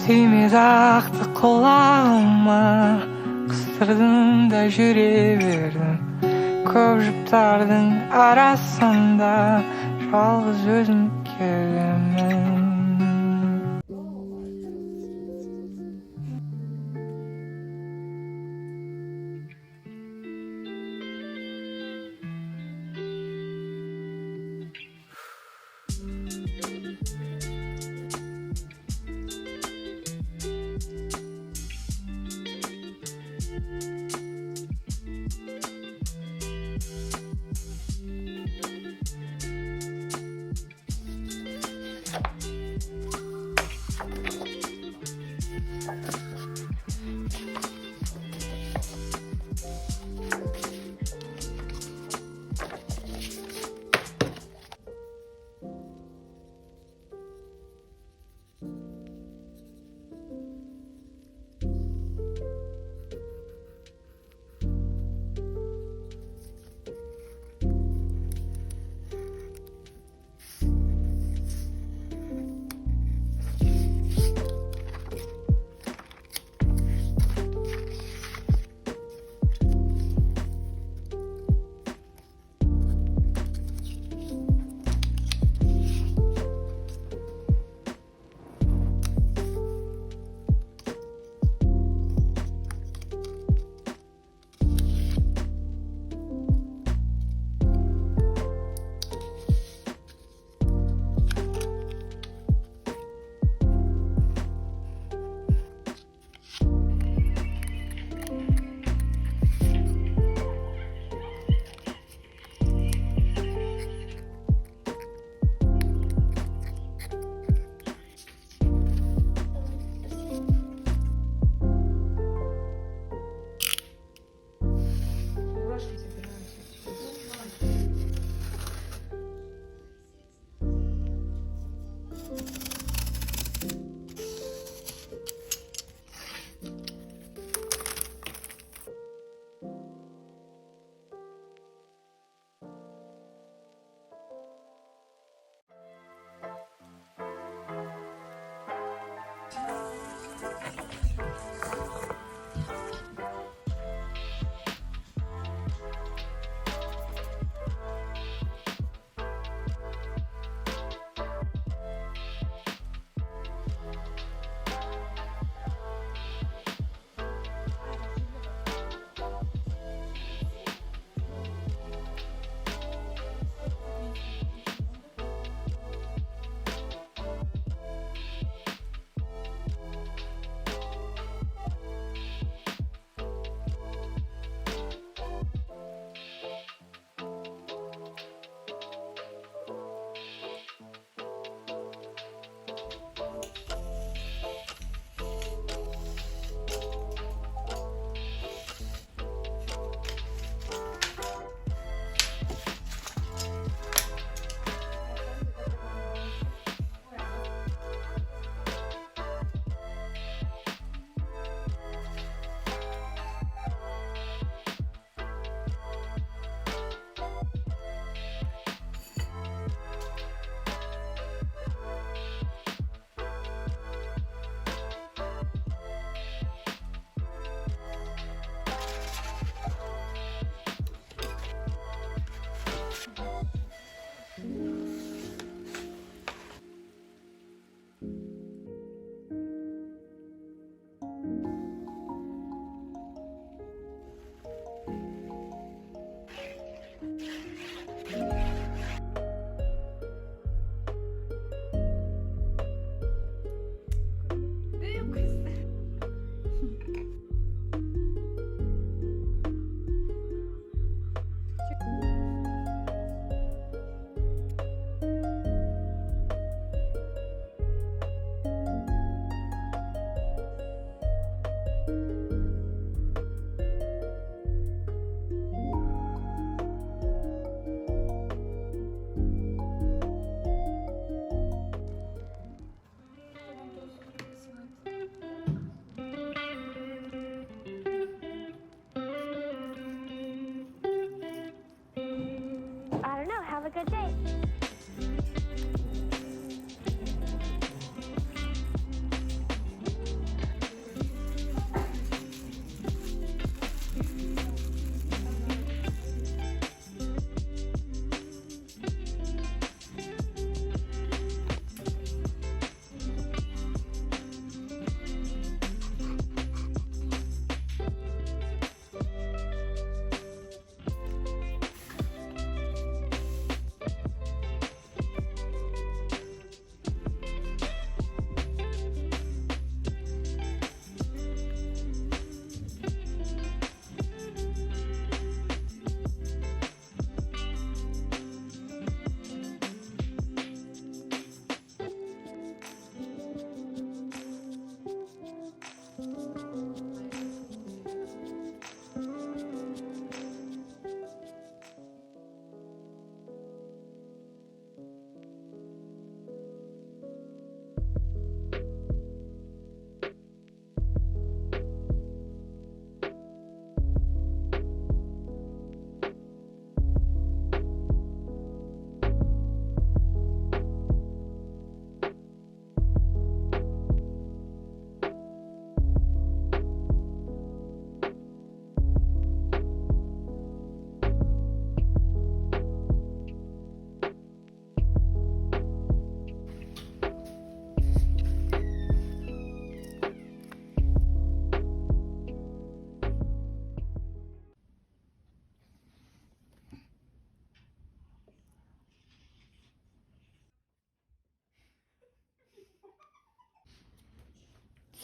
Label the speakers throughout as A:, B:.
A: Temiz aktı kulağıma, kıstırdın da jüreverdim. Көп жұптардың арасында жалғыз өзім келемін.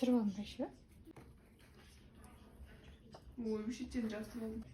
A: Түсіріп алыңдаршы.
B: Ой, bu şitten жақсы болды.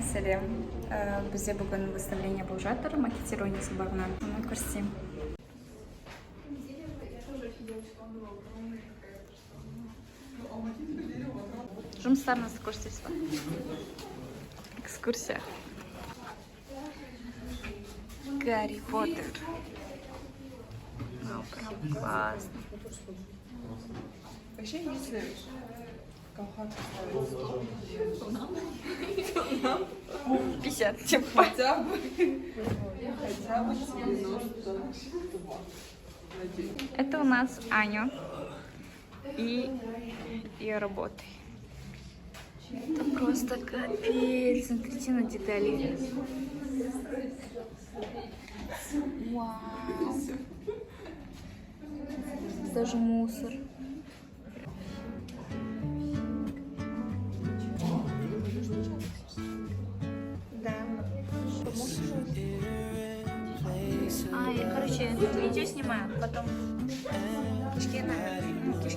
C: Сәлем. Бізде бүгін выставление болып жатыр, макетирование сабағынан. Оны көрсетейін. Жұмыстарыңызды көрсетесіз ба? Экскурсия. Гарри Поттер. Прям классно.
B: Вообще, если Калхан
C: 50, типа.
B: хотя бы 92 на день.
C: Это у нас Аня и ее работы. Это просто капец. Смотрите на детали. Вау. Даже мусор. Да. Я, короче, видео снимаю, потом кишки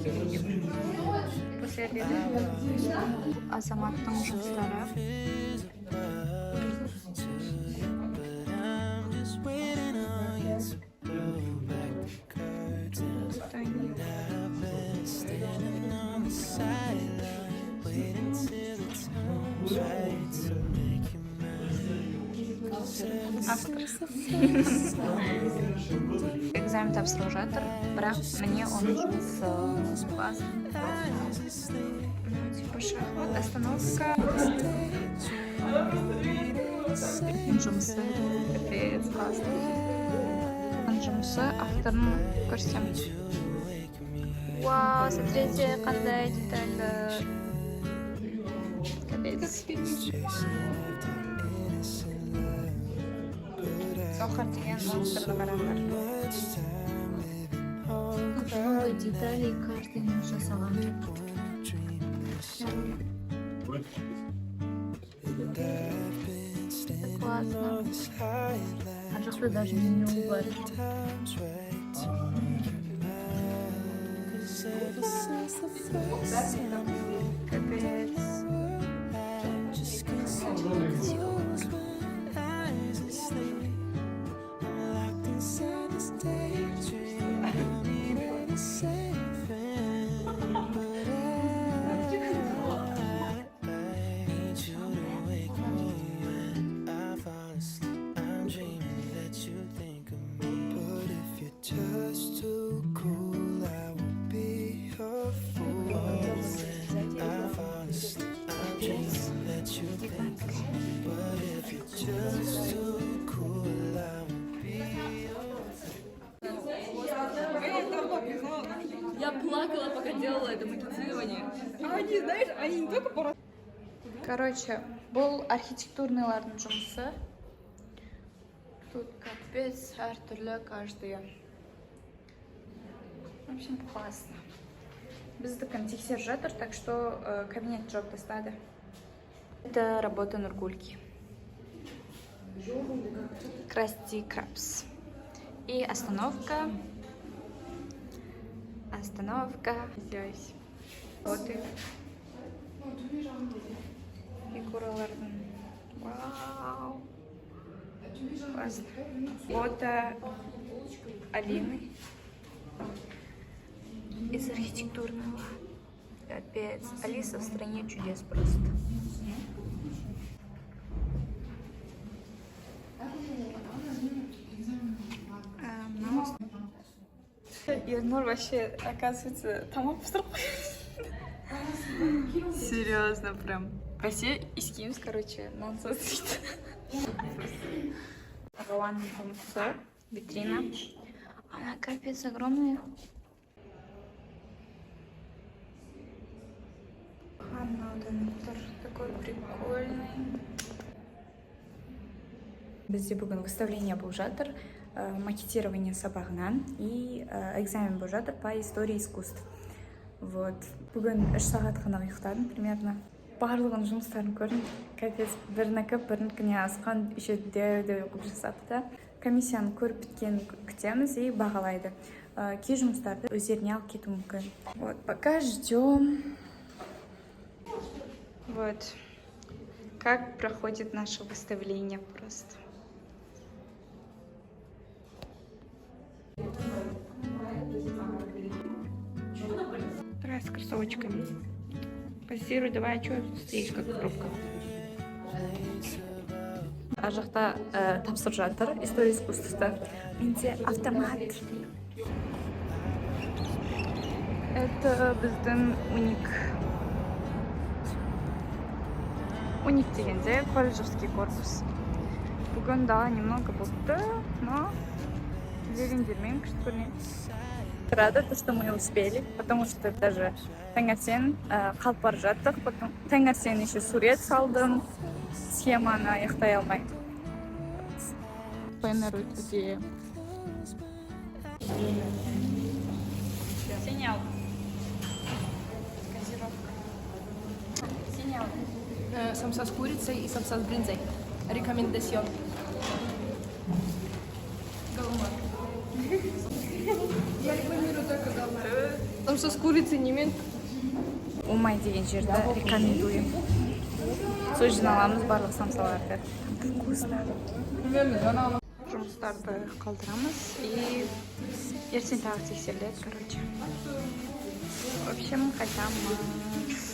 C: видим. После обеда. Азаматтың жұмыстары. Тут они автор. Экзамен тапсырып жатыр, бірақ мне он жұмысы класс. Типа шахмат, остановка. Жұмысы капец классно. Жұмысы авторын көрсем. Вау, смотрите, қандай детальді. Капец. Сохар деген авторды қараңдар.
D: Какой детали каждый жасаған. Классно. А жақта даже меню бар.
C: Капец.
D: Я плакала, пока делала это макетирование.
B: Они, знаешь, они не только по...
C: Короче, бұл архитектурныйлардың жұмысы. Тут капец, әртүрлі каждый. В общем, классно. Біздікін тексеріп жатыр, так что кабинет жоқ тастады. Это работа Нургульки. Красти Крабс. И остановка. Остановка. Здесь. Вот и. Фигуралардың. Вау. Классно. Фото Алины. Из архитектурного. Капец. Алиса в стране чудес просто. Ернур вообще, оказывается, тамақ пісіріп қойды. Серьезно, прям. Вообще, искиміз, короче, нансыз дейді. Рауанның жұмысы, витрина. Она капец огромная. Такой прикольный. Бізде бүгін выставление болып жатыр, макетирование сабағынан и экзамен болып жатыр по истории искусств. Вот. Бүгін 3 сағат қана ұйықтадым примерно. Барлығын жұмыстарын көрдім. Капец, бірінікіне асқан еще дәу қып жасапты. Комиссияны көріп біткен күтеміз и бағалайды. Кей жұмыстарды өздеріне алып кету мүмкін. Вот, пока ждем. Вот. Как проходит наше выставление просто.
A: С кроссовочками. Позируй, давай, а что стоишь как пробка?
C: Ар жақта тапсырып жатыр, история искусства. Менде автомат. Это біздің уник. Уник дегенде колледжевский корпус. Бүгін да немного бұлтты, но дегендермен күшті көрінеді. Рада, то, что мы успели, потому что даже таңертең қалып бара жаттық, потом таңертең еще сурет салдым, схеманы аяқтай алмай. Планирует идея. Синял. Газировка. Синял.
D: Самса с курицей и самса с брынзой. Рекомендацион.
B: Я рекламирую только галмар. Самса с курицей немен.
C: Умай деген жерді рекомендуем. Сол жерден аламыз барлық самсаларды. Вкусно. Жұмыстарды қалдырамыз и ертең тағы тексеріледі, короче. В общем, қайтамыз.